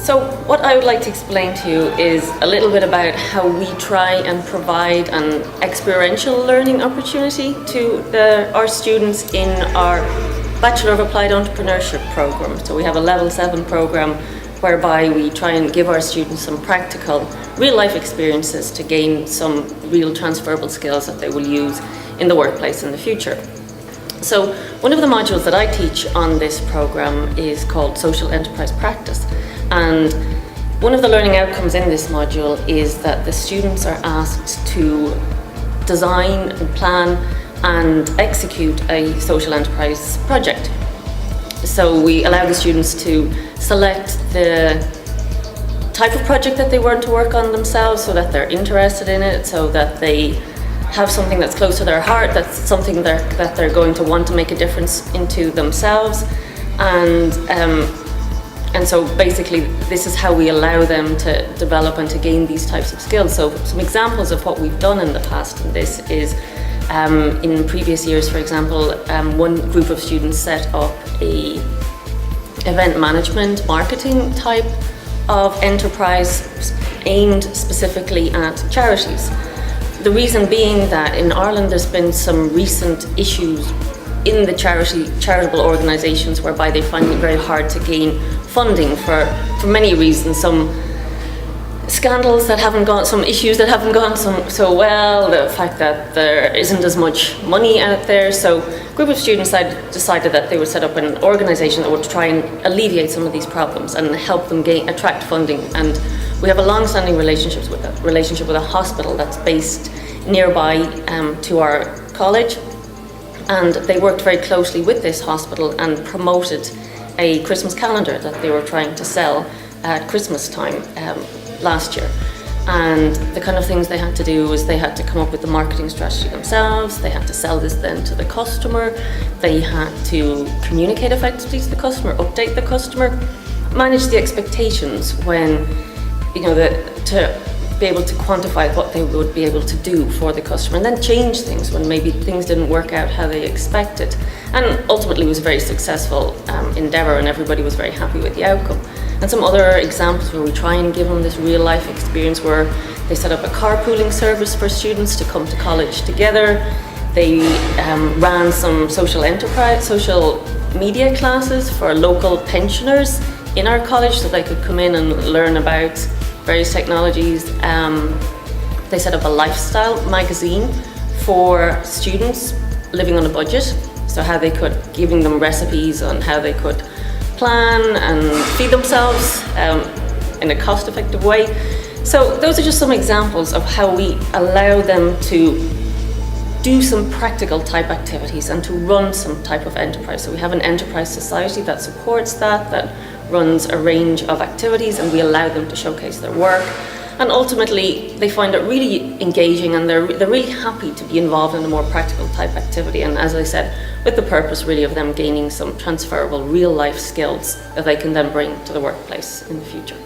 So what I would like to explain to you is a little bit about how we try and provide an experiential learning opportunity to our students in our Bachelor of Applied Entrepreneurship program. So we have a Level 7 program whereby we try and give our students some practical, real-life experiences to gain some real transferable skills that they will use in the workplace in the future. So one of the modules that I teach on this program is called Social Enterprise Practice. And one of the learning outcomes in this module is that the students are asked to design and plan and execute a social enterprise project. So we allow the students to select the type of project that they want to work on themselves, so that they're interested in it, so that they have something that's close to their heart, that's something that they're going to want to make a difference into themselves. And so basically this is how we allow them to develop and to gain these types of skills. So some examples of what we've done in the past in this is in previous years, for example, one group of students set up a event management marketing type of enterprise aimed specifically at charities. The reason being that in Ireland there's been some recent issues in the charitable organisations whereby they find it very hard to gain funding for many reasons. Some scandals that haven't gone, some issues that haven't gone so well, the fact that there isn't as much money out there. So a group of students decided that they would set up an organisation that would try and alleviate some of these problems and help them attract funding. And we have a long-standing relationship with a hospital that's based nearby to our college. And they worked very closely with this hospital and promoted a Christmas calendar that they were trying to sell at Christmas time last year. And the kind of things they had to do was they had to come up with the marketing strategy themselves, they had to sell this then to the customer, they had to communicate effectively to the customer, update the customer, manage the expectations when, to be able to quantify what they would be able to do for the customer, and then change things when maybe things didn't work out how they expected. And ultimately it was a very successful endeavour, and everybody was very happy with the outcome. And some other examples where we try and give them this real life experience where they set up a carpooling service for students to come to college together. They ran some social media classes for local pensioners in our college so they could come in and learn about various technologies. They set up a lifestyle magazine for students living on a budget, so how they could, giving them recipes on how they could plan and feed themselves in a cost-effective way. So those are just some examples of how we allow them to do some practical type activities and to run some type of enterprise. So we have an enterprise society that supports that runs a range of activities, and we allow them to showcase their work. And ultimately they find it really engaging, and they're really happy to be involved in a more practical type activity, and as I said, with the purpose really of them gaining some transferable real life skills that they can then bring to the workplace in the future.